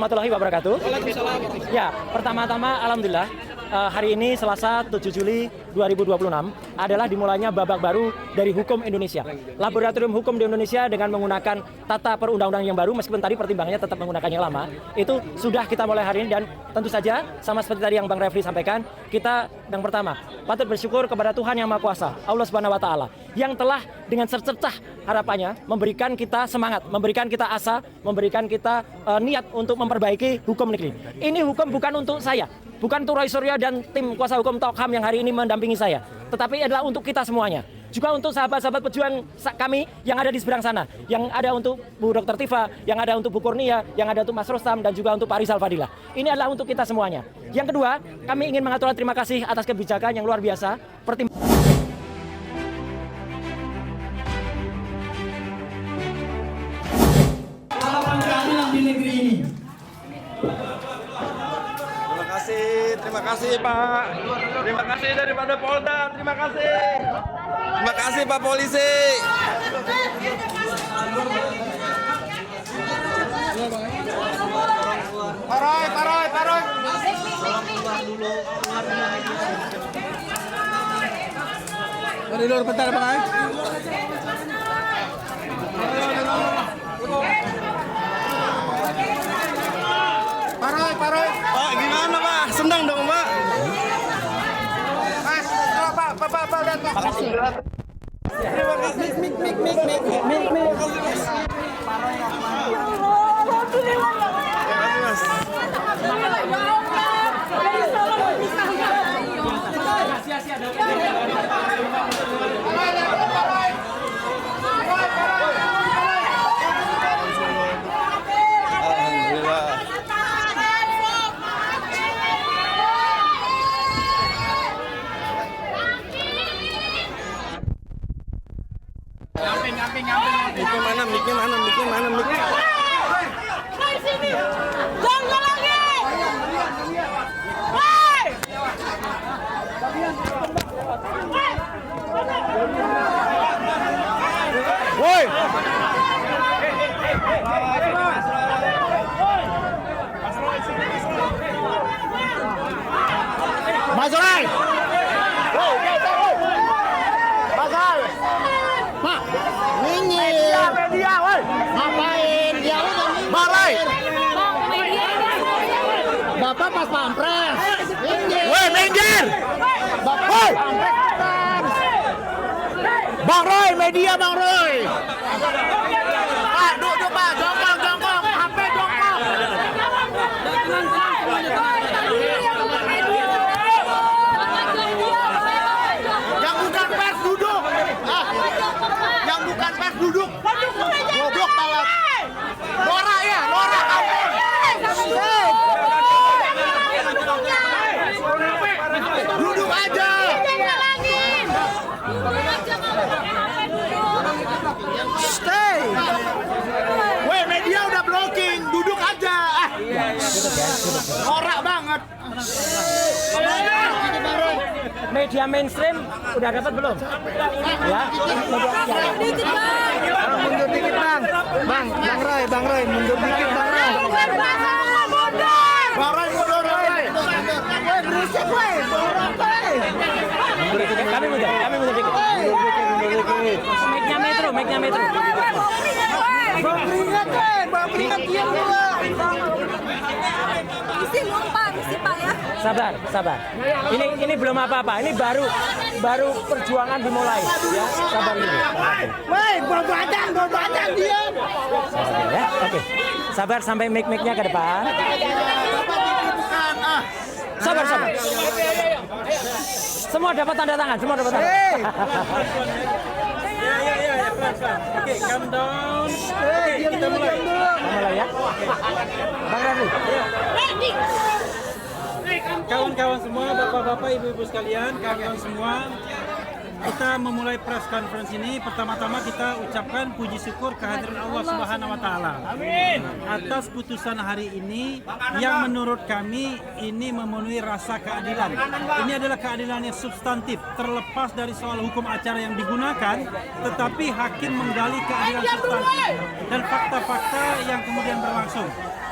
Warahmatullahi wabarakatuh. Ya, pertama-tama alhamdulillah hari ini Selasa 7 Juli 2026 adalah dimulainya babak baru dari hukum Indonesia. Laboratorium hukum di Indonesia dengan menggunakan tata perundang-undangan yang baru, meskipun tadi pertimbangannya tetap menggunakan yang lama, itu sudah kita mulai hari ini. Dan tentu saja sama seperti tadi yang Bang Refli sampaikan, kita yang pertama patut bersyukur kepada Tuhan Yang Maha Kuasa, Allah Subhanahu wa Ta'ala, yang telah dengan secercah harapannya memberikan kita semangat, memberikan kita asa, memberikan kita niat untuk memperbaiki hukum negeri. Ini hukum bukan untuk saya, bukan untuk Roy Suryo dan tim kuasa hukum Tokham yang hari ini mendampingi saya, tetapi adalah untuk kita semuanya. Juga untuk sahabat-sahabat pejuang kami yang ada di seberang sana, yang ada untuk Bu Dr. Tifa, yang ada untuk Bu Kurnia, yang ada untuk Mas Rustam, dan juga untuk Pak Rizal Fadilah. Ini adalah untuk kita semuanya. Yang kedua, kami ingin mengaturkan terima kasih atas kebijakan yang luar biasa. Di negeri ini. Terima kasih Pak. Terima kasih daripada Polda. Terima kasih. Terima kasih Pak Polisi. Taruh. Di luar bentar Bang. Paroy. Pak, gimana Pak? Senang dong Pak. Mas, Pak, lihat Pak. Terima kasih. Mik. Miknya mana? Di sini. Jangan lagi. Woi. Mas Roy. Pak, media, woi. Ngapain? Dia Bang Roy. Bapak pas pampres. Woi, minggir. Bapak Bang Roy, media Bang Roy. Pak, duduk Pak, jongkok, HP jongkok. Yang bukan pers duduk. Yang bukan pers duduk. Goblok tawat. Nora kamu. Duduk aja. Stay. Weh, media udah blocking. Duduk aja. Norak banget. Media mainstream udah dapat belum? Ya. Mundur dikit Bang. Bang Roy, mundur dikit Bang Roy. Bang Roy mundur Roy. Weh, berisik weh. Kami mundur dikit. Mic-nya metro. Bang keringat diam dulu. Isi Pak ya. Sabar. Ini belum apa-apa. Ini baru perjuangan dimulai. Ya, sabar dulu. Weh, bawa badan diam. Ya, oke. Sabar sampai mic-nya ke depan. Sabar. Semua dapat tanda tangan. Oke, calm down. Kita mulai. Mulai ya. Bang Refli. Kawan-kawan semua, bapak-bapak, ibu-ibu sekalian, kawan-kawan semua, kita memulai press conference ini. Pertama-tama kita ucapkan puji syukur kehadiran Allah Subhanahu wa Ta'ala atas putusan hari ini yang menurut kami ini memenuhi rasa keadilan. Ini adalah keadilan yang substantif, terlepas dari soal hukum acara yang digunakan, tetapi hakim menggali keadilan substantif dan fakta-fakta yang kemudian berlangsung.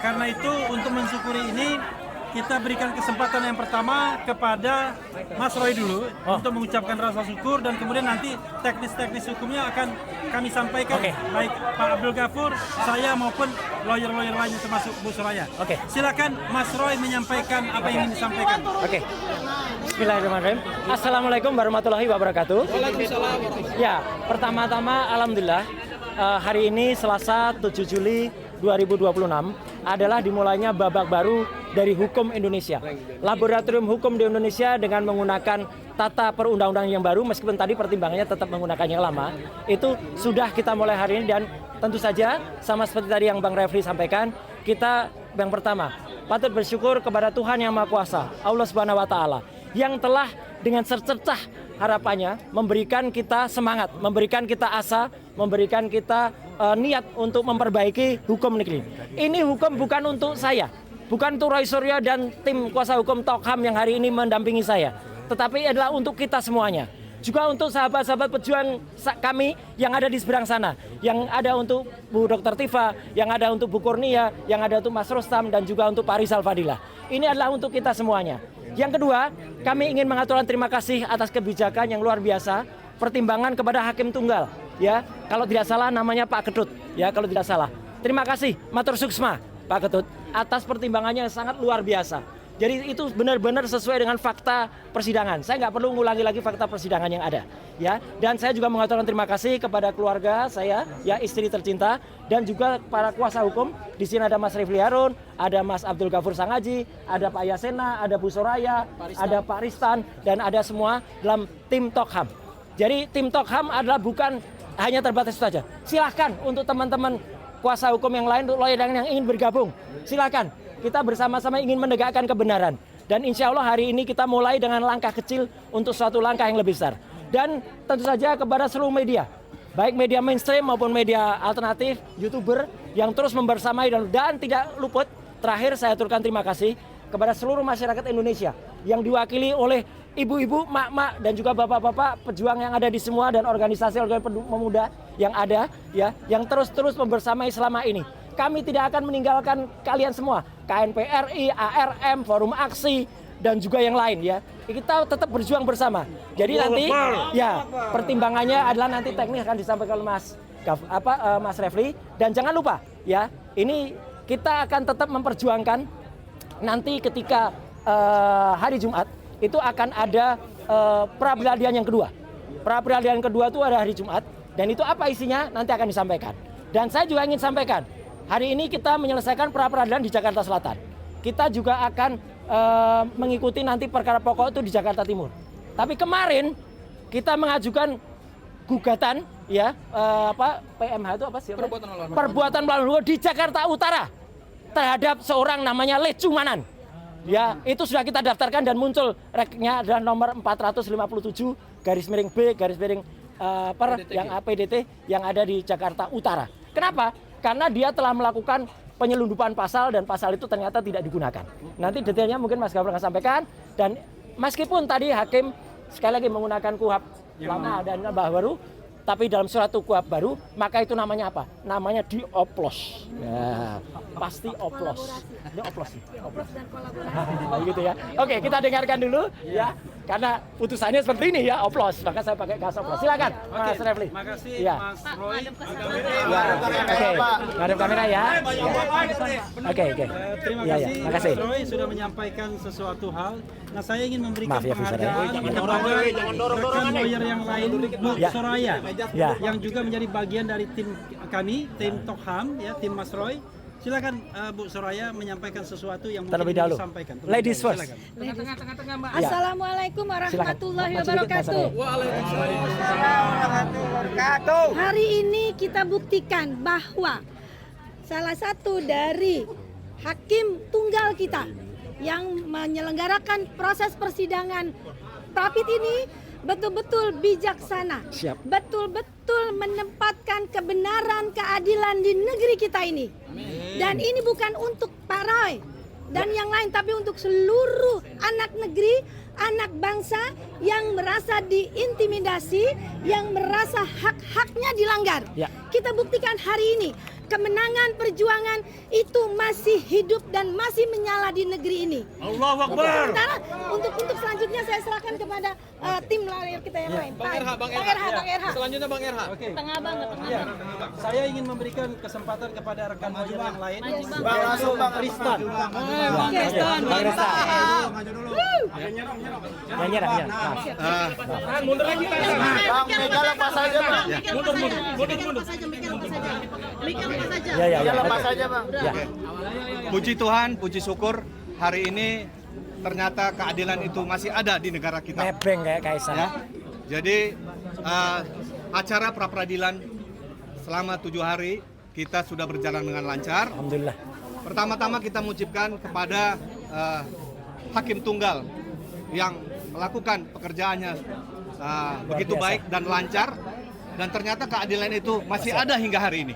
Karena itu untuk mensyukuri ini kita berikan kesempatan yang pertama kepada Mas Roy dulu untuk mengucapkan rasa syukur, dan kemudian nanti teknis-teknis hukumnya akan kami sampaikan, baik Pak Abdul Ghafur, saya maupun lawyer-lawyer lain termasuk Bu Soraya. Silakan Mas Roy menyampaikan apa yang ingin disampaikan. Bismillahirrahmanirrahim. Assalamualaikum warahmatullahi wabarakatuh. Ya, pertama-tama alhamdulillah hari ini Selasa 7 Juli 2026 adalah dimulainya babak baru dari hukum Indonesia. Laboratorium hukum di Indonesia dengan menggunakan tata perundang-undangan yang baru, meskipun tadi pertimbangannya tetap menggunakan yang lama, itu sudah kita mulai hari ini. Dan tentu saja sama seperti tadi yang Bang Refli sampaikan, kita yang pertama patut bersyukur kepada Tuhan Yang Maha Kuasa, Allah Subhanahu wa Ta'ala, yang telah dengan secercah harapannya memberikan kita semangat, memberikan kita asa, memberikan kita niat untuk memperbaiki hukum negeri. Ini hukum bukan untuk saya, bukan untuk Roy Suryo dan tim kuasa hukum Tokham yang hari ini mendampingi saya, tetapi adalah untuk kita semuanya. Juga untuk sahabat-sahabat pejuang kami yang ada di seberang sana, yang ada untuk Bu Dr. Tifa, yang ada untuk Bu Kurnia, yang ada untuk Mas Rustam, dan juga untuk Pak Rizal Fadilah. Ini adalah untuk kita semuanya. Yang kedua, kami ingin mengaturkan terima kasih atas kebijakan yang luar biasa, pertimbangan kepada Hakim Tunggal, ya, kalau tidak salah namanya Pak Ketut, ya, kalau tidak salah. Terima kasih, matur suksma Pak Ketut, atas pertimbangannya yang sangat luar biasa. Jadi itu benar-benar sesuai dengan fakta persidangan. Saya nggak perlu ngulangi lagi fakta persidangan yang ada, ya. Dan saya juga mengaturkan terima kasih kepada keluarga saya, ya, istri tercinta, dan juga para kuasa hukum. Di sini ada Mas Refli Harun, ada Mas Abdul Ghafur Sangaji, ada Pak Yasena, ada Bu Soraya, ada Pak Ristan, dan ada semua dalam tim Tokham. Jadi tim Tokham adalah bukan hanya terbatas itu saja. Silahkan untuk teman-teman kuasa hukum yang lain, lawyer yang ingin bergabung, silakan. Kita bersama-sama ingin menegakkan kebenaran. Dan insya Allah hari ini kita mulai dengan langkah kecil untuk suatu langkah yang lebih besar. Dan tentu saja kepada seluruh media, baik media mainstream maupun media alternatif, YouTuber yang terus membersamai, dan tidak luput, terakhir saya aturkan terima kasih kepada seluruh masyarakat Indonesia yang diwakili oleh ibu-ibu, mak-mak, dan juga bapak-bapak pejuang yang ada di semua, dan organisasi pemuda yang ada, ya, yang terus-terus membersamai selama ini. Kami tidak akan meninggalkan kalian semua, KNPRI, ARM, Forum Aksi, dan juga yang lain, ya. Kita tetap berjuang bersama. Jadi nanti, ya, pertimbangannya adalah nanti teknis akan disampaikan oleh Mas Refli. Dan jangan lupa, ya, ini kita akan tetap memperjuangkan nanti ketika hari Jumat itu akan ada pra-peradilan yang kedua. Pra-peradilan kedua itu ada hari Jumat, dan itu apa isinya nanti akan disampaikan. Dan saya juga ingin sampaikan, hari ini kita menyelesaikan pra-peradilan di Jakarta Selatan. Kita juga akan mengikuti nanti perkara pokok itu di Jakarta Timur. Tapi kemarin kita mengajukan gugatan, ya, PMH itu apa sih? Perbuatan melawan hukum di Jakarta Utara terhadap seorang namanya Lecumanan. Ya, itu sudah kita daftarkan dan muncul reknya adalah nomor 457/B/per yang APDT yang ada di Jakarta Utara. Kenapa? Karena dia telah melakukan penyelundupan pasal, dan pasal itu ternyata tidak digunakan. Nanti detailnya mungkin Mas Ghafur akan sampaikan. Dan meskipun tadi hakim sekali lagi menggunakan KUHP lama dan baru, tapi dalam suatu KUHP baru, maka itu namanya apa? Namanya dioplos. Ya, pasti oplos. Ini oplos. Oplos dan kolaborasi. Gitu ya. Oke, kita dengarkan dulu, ya. Karena putusannya seperti ini, ya, oplos. Maka saya pakai kata oplos. Silakan, Mas Refli. Terima kasih, ya. Mas Roy. Oke, ngadep kamera ya. Oke. Terima Ya, kasih, makasih. Mas Roy sudah menyampaikan sesuatu hal. Nah, saya ingin memberikan Maaf ya, Bu Soraya. penghargaan kepada rekan lawyer yang lain, Bu Soraya, Ya. yang juga menjadi bagian dari tim kami, tim Tokham, ya, tim Mas Roy. Silakan Bu Soraya menyampaikan sesuatu yang mungkin Terlebih ingin dahulu. disampaikan. Ladies first. Tengah-tengah, Mbak. Ya. Assalamualaikum warahmatullahi Silakan. wabarakatuh. Hari ini kita buktikan bahwa salah satu dari hakim tunggal kita yang menyelenggarakan proses persidangan Prapit ini betul-betul bijaksana, betul-betul menempatkan kebenaran, keadilan di negeri kita ini. Dan ini bukan untuk Pak Roy dan yang lain, tapi untuk seluruh anak negeri, anak bangsa yang merasa diintimidasi, yang merasa hak-haknya dilanggar. Ya. Kita buktikan hari ini kemenangan perjuangan itu masih hidup dan masih menyala di negeri ini. Allahu Akbar. Sementara untuk selanjutnya saya serahkan kepada tim layar kita yang lain. Bang Erha. Selanjutnya Bang Erha. Oke. Tengah banget. Ya, saya ingin memberikan kesempatan kepada rekan media yang lain. Bang langsung Bang Tristan. Bang Kristan. Ya, nyerah. Mundur lagi Bang. Mega lepas aja Bang. Ya. Lepas aja Bang. Ya. Puji Tuhan, puji syukur hari ini ternyata keadilan itu masih ada di negara kita. Nebeng kayak Kaisar. Ya. Jadi acara pra peradilan selama 7 hari kita sudah berjalan dengan lancar. Alhamdulillah. Pertama-tama kita mengucapkan kepada hakim tunggal yang melakukan pekerjaannya begitu biasa. baik dan lancar, dan ternyata keadilan itu masih ada hingga hari ini.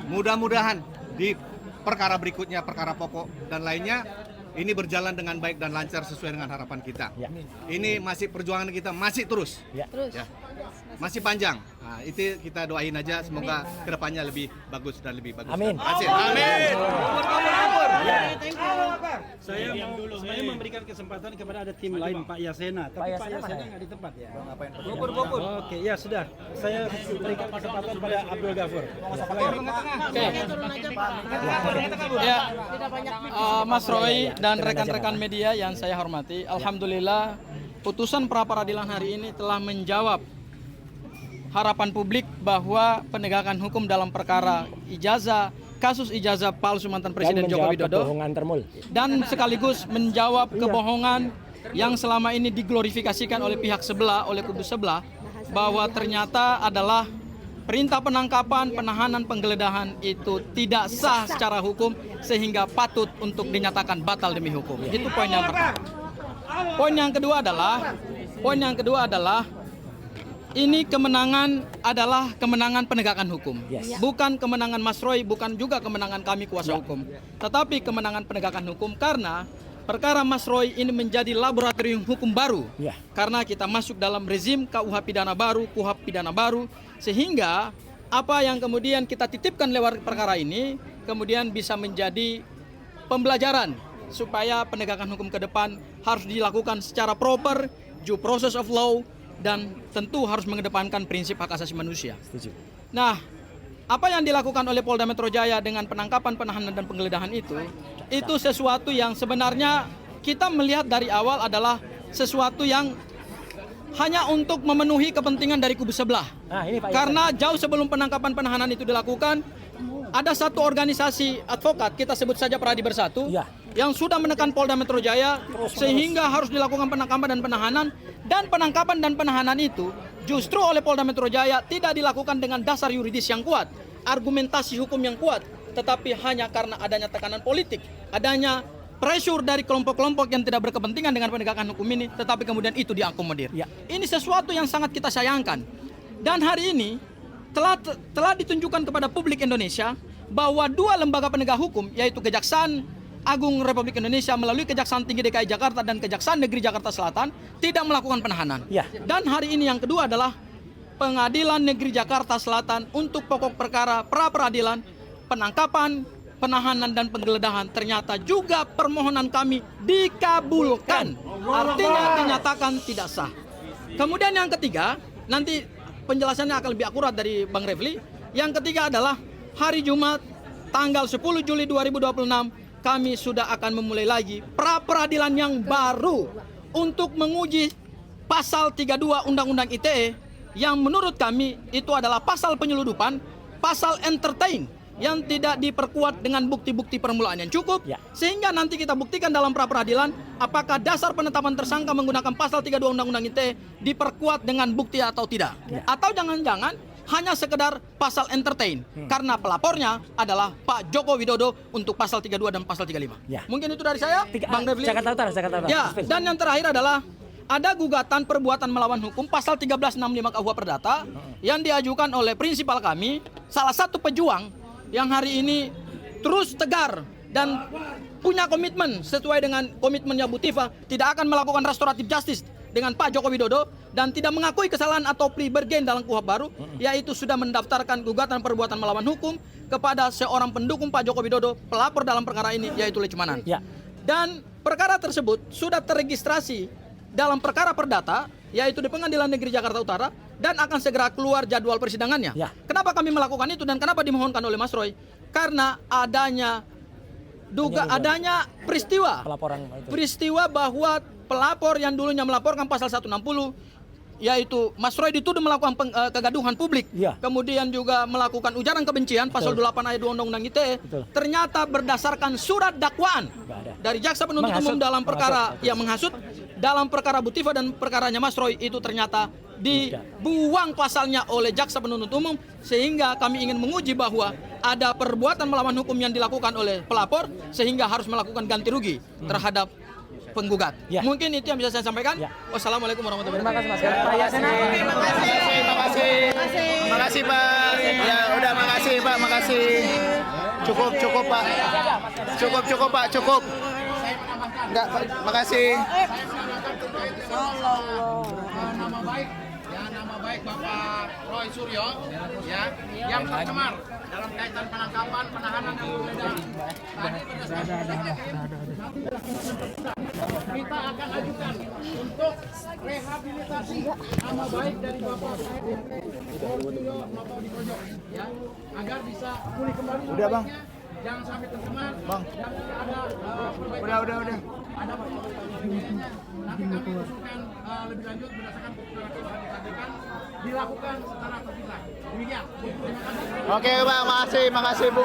Mudah-mudahan di perkara berikutnya, perkara pokok dan lainnya, ini berjalan dengan baik dan lancar sesuai dengan harapan kita. Ya. Ini masih perjuangan kita masih terus, Ya. ya. Masih panjang. Nah, itu kita doain aja semoga kedepannya lebih bagus dan lebih bagus. Amin. Terima kasih. Amin. Saya memberikan kesempatan kepada ada tim lain, Pak Yasena, tapi Pak Yasena nggak di tempat ya. Oke, ya sudah. Saya berikan kesempatan pada Abdul Ghafur. Ya, Mas Roy dan rekan-rekan media yang saya hormati, alhamdulillah putusan pra peradilan hari ini telah menjawab harapan publik bahwa penegakan hukum dalam perkara kasus ijazah palsu mantan Presiden Joko Widodo, kebohongan termul. dan sekaligus menjawab kebohongan yang selama ini diglorifikasikan oleh pihak sebelah, oleh kubu sebelah, bahwa ternyata adalah perintah penangkapan, penahanan, penggeledahan itu tidak sah secara hukum sehingga patut untuk dinyatakan batal demi hukum. Itu poin yang pertama. Poin yang kedua adalah ini kemenangan adalah kemenangan penegakan hukum. Yes. Bukan kemenangan Mas Roy, bukan juga kemenangan kami kuasa hukum. Tetapi kemenangan penegakan hukum karena perkara Mas Roy ini menjadi laboratorium hukum baru. Ya. Karena kita masuk dalam rezim KUH pidana baru, KUHP pidana baru, sehingga apa yang kemudian kita titipkan lewat perkara ini kemudian bisa menjadi pembelajaran supaya penegakan hukum ke depan harus dilakukan secara proper, due process of law, dan tentu harus mengedepankan prinsip hak asasi manusia. Setuju. Nah, apa yang dilakukan oleh Polda Metro Jaya dengan penangkapan, penahanan, dan penggeledahan itu sesuatu yang sebenarnya kita melihat dari awal adalah sesuatu yang hanya untuk memenuhi kepentingan dari kubu sebelah. Nah, ini Pak Karena jauh sebelum penangkapan, penahanan itu dilakukan, ada satu organisasi advokat, kita sebut saja Pradi Bersatu, Ya. yang sudah menekan Polda Metro Jaya sehingga harus dilakukan penangkapan dan penahanan, dan penangkapan dan penahanan itu justru oleh Polda Metro Jaya tidak dilakukan dengan dasar yuridis yang kuat, argumentasi hukum yang kuat, tetapi hanya karena adanya tekanan politik, adanya pressure dari kelompok-kelompok yang tidak berkepentingan dengan penegakan hukum ini, tetapi kemudian itu diakomodir. Ya. Ini sesuatu yang sangat kita sayangkan. Dan hari ini telah ditunjukkan kepada publik Indonesia bahwa dua lembaga penegak hukum, yaitu Kejaksaan Agung Republik Indonesia melalui Kejaksaan Tinggi DKI Jakarta dan Kejaksaan Negeri Jakarta Selatan tidak melakukan penahanan. Ya. Dan hari ini yang kedua adalah Pengadilan Negeri Jakarta Selatan untuk pokok perkara pra peradilan, penangkapan, penahanan, dan penggeledahan ternyata juga permohonan kami dikabulkan. Artinya dinyatakan tidak sah. Kemudian yang ketiga, nanti penjelasannya akan lebih akurat dari Bang Refli. Yang ketiga adalah hari Jumat tanggal 10 Juli 2026 kami sudah akan memulai lagi pra peradilan yang baru untuk menguji pasal 32 Undang-Undang ITE yang menurut kami itu adalah pasal penyeludupan, pasal entertain yang tidak diperkuat dengan bukti-bukti permulaan yang cukup, Ya. sehingga nanti kita buktikan dalam pra peradilan apakah dasar penetapan tersangka menggunakan pasal 32 Undang-Undang ITE diperkuat dengan bukti atau tidak, atau jangan-jangan hanya sekedar pasal entertain karena pelapornya adalah Pak Joko Widodo untuk pasal 32 dan pasal 35. Ya. Mungkin itu dari saya, Bang Refli. Jakarta Utara. Ya, dan yang terakhir adalah ada gugatan perbuatan melawan hukum pasal 1365 KUH Perdata yang diajukan oleh prinsipal kami, salah satu pejuang yang hari ini terus tegar dan punya komitmen sesuai dengan komitmennya Bu Tifa, tidak akan melakukan restoratif justice dengan Pak Joko Widodo dan tidak mengakui kesalahan atau plea bargain dalam KUHP baru, yaitu sudah mendaftarkan gugatan perbuatan melawan hukum kepada seorang pendukung Pak Joko Widodo, pelapor dalam perkara ini, yaitu Lechmanan. Ya. Dan perkara tersebut sudah terregistrasi dalam perkara perdata, yaitu di Pengadilan Negeri Jakarta Utara, dan akan segera keluar jadwal persidangannya. Ya. Kenapa kami melakukan itu dan kenapa dimohonkan oleh Mas Roy? Karena adanya peristiwa Pelaporan itu. peristiwa bahwa pelapor yang dulunya melaporkan pasal 160, yaitu Mas Roy dituduh melakukan kegaduhan publik, Iya. kemudian juga melakukan ujaran kebencian pasal 8 ayat 2 Undang-Undang ITE, Betul. ternyata berdasarkan surat dakwaan Nggak ada. dari jaksa penuntut Menghasut. umum dalam perkara Menghasut. yang menghasut, dalam perkara Bu Tifa dan perkaranya Mas Roy itu ternyata dibuang pasalnya oleh jaksa penuntut umum, sehingga kami ingin menguji bahwa ada perbuatan melawan hukum yang dilakukan oleh pelapor sehingga harus melakukan ganti rugi terhadap penggugat. Ya. Mungkin itu yang bisa saya sampaikan. Ya. Wassalamualaikum warahmatullahi Terima wabarakatuh. kasih Mas. Makasih Pak. Ya udah makasih Pak, makasih. Cukup Pak. Cukup Pak, cukup. Enggak, makasih. Nama baik Bapak Roy Suryo ya, yang tercemar dalam kaitan penangkapan, penahanan dan penggeledahan. Kita akan ajukan untuk rehabilitasi nama baik dari Bapak Suryo Noto di Pojok ya, agar bisa pulih kembali. Udah, Bang. Jangan sampai tercemar. Bang. Dan ada Udah. ada pertanyaannya. Nanti kami usulkan lebih lanjut berdasarkan keterangan yang disampaikan, dilakukan secara terpisah. Demikian. Terima kasih. Oke, Bang, makasih Bung.